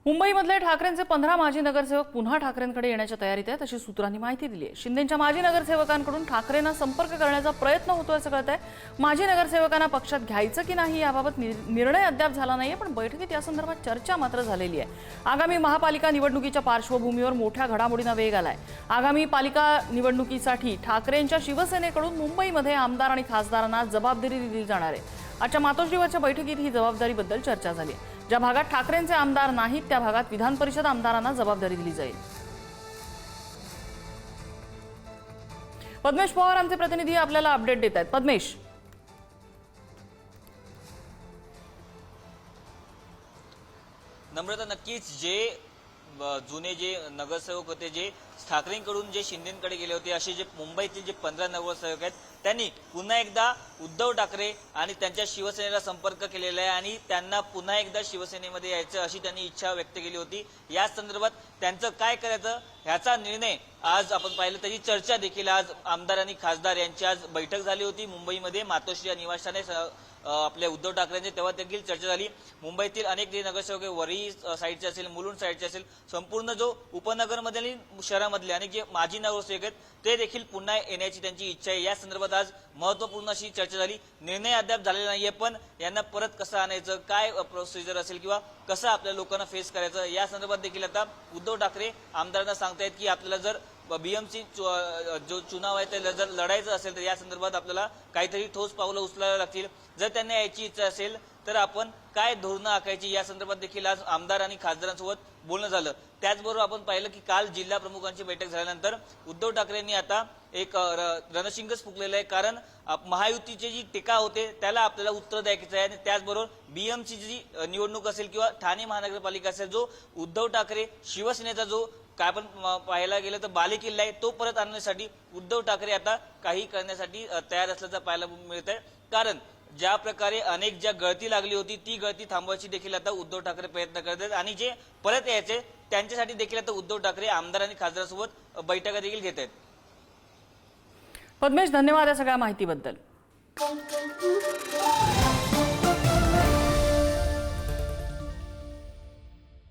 मुंबईमधले ठाकरेंचे 15 माजी नगरसेवक पुन्हा ठाकरेंकडे येण्याच्या तयारीत आहेत अशी सूत्रांनी माहिती दिली आहे। शिंदेंच्या माजी नगरसेवकांकडून ठाकरेंना संपर्क करण्याचा प्रयत्न होतोय असं कळतंय। माजी नगरसेवकांना पक्षात घ्यायचं की नाही याबाबत निर्णय अद्याप झाला नाहीये, पण बैठकीत या संदर्भात चर्चा मात्र झालेली आहे। आगामी महापालिका निवडणुकीच्या पार्श्वभूमीवर मोठ्या घडामोडींना वेग आलाय। आगामी पालिका निवडणुकीसाठी ठाकरेंच्या शिवसेनेकडून मुंबईमध्ये आमदार आणि खासदारांना जबाबदारी दिली जाणार आहे। आजच्या मातोश्रीवरच्या बैठकीत ही जबाबदारीबद्दल चर्चा झाली। ज्या भागात ठाकरेंचे आमदार नाहीत त्या भागात विधान परिषद आमदारांना जबाबदारी दिली जाईल। पद्मेश पवार आमचे प्रतिनिधी आपल्याला अपडेट देत आहेत। पद्मेश, नम्रता, नक्कीच जे जुने जे नगरसेवक होते, जे ठाकरेंकडून जे शिंदेंकडे गेले होते, असे जे मुंबईतील जे 15 नगरसेवक आहेत त्यांनी पुन्हा एकदा उद्धव ठाकरे आणि त्यांच्या शिवसेनेला संपर्क केलेला आहे आणि त्यांना पुन्हा एकदा शिवसेनेमध्ये यायचं अशी त्यांनी इच्छा व्यक्त केली होती। या संदर्भात त्यांचं काय करायचं ह्याचा निर्णय आज आपण पाहिलं, त्याची चर्चा देखील आज आमदार आणि खासदार यांची आज बैठक झाली होती मुंबईमध्ये मातोश्री या निवासस्थानी आपल्या उद्धव ठाकरेंचे, तेव्हा देखील चर्चा झाली। मुंबईतील अनेक जे नगरसेवक वरळी साईडचे असेल, मुलुंड साईडचे असेल, संपूर्ण जो उपनगरमधील शहरामधले अनेक जे माजी नगरसेवक आहेत ते देखील पुन्हा येण्याची त्यांची इच्छा आहे। या संदर्भात आज महत्त्वपूर्ण अशी चर्चा झाली। निर्णय अद्याप झालेला नाहीये, पण यांना परत कसं आणायचं, काय प्रोसिजर असेल किंवा कसं आपल्या लोकांना फेस करायचं या संदर्भात देखील आता उद्धव ठाकरे आमदारांना सांगतायत की आपल्याला जर बीएमसी जो चुनाव आहे ते जर लढायचं असेल तर या संदर्भात आपल्याला काहीतरी ठोस पावलं उचलावी लागतील। जर त्यांना यायची इच्छा असेल तर आपण काय धोरणं आखायची या संदर्भात देखील आज आमदार आणि खासदारांसोबत बोलणं झालं। त्याचबरोबर आपण पाहिलं की काल जिल्हा प्रमुखांची बैठक झाल्यानंतर उद्धव ठाकरेंनी आता एक रणशिंगच फुंकलेलं आहे, कारण महायुतीची जी टीका होते त्याला आपल्याला उत्तर द्यायचं आहे। आणि त्याचबरोबर बीएमसीची जी निवडणूक असेल किंवा ठाणे महानगरपालिका असेल, जो उद्धव ठाकरे शिवसेनेचा जो काय आपण पाहायला गेलं तर बालेकिल्ला आहे तो परत आणण्यासाठी उद्धव ठाकरे आता काही करण्यासाठी तयार असल्याचं पाहायला मिळत आहे। कारण ज्या प्रकारे अनेक ज्या गळती लागली होती ती गळती थांबवायची देखील आता उद्धव ठाकरे प्रयत्न करत आहेत आणि जे परत यायचे त्यांच्यासाठी देखील आता उद्धव ठाकरे आमदार आणि खासदारांसोबत बैठका देखील घेत आहेत। पद्मेश, धन्यवाद या सगळ्या माहितीबद्दल।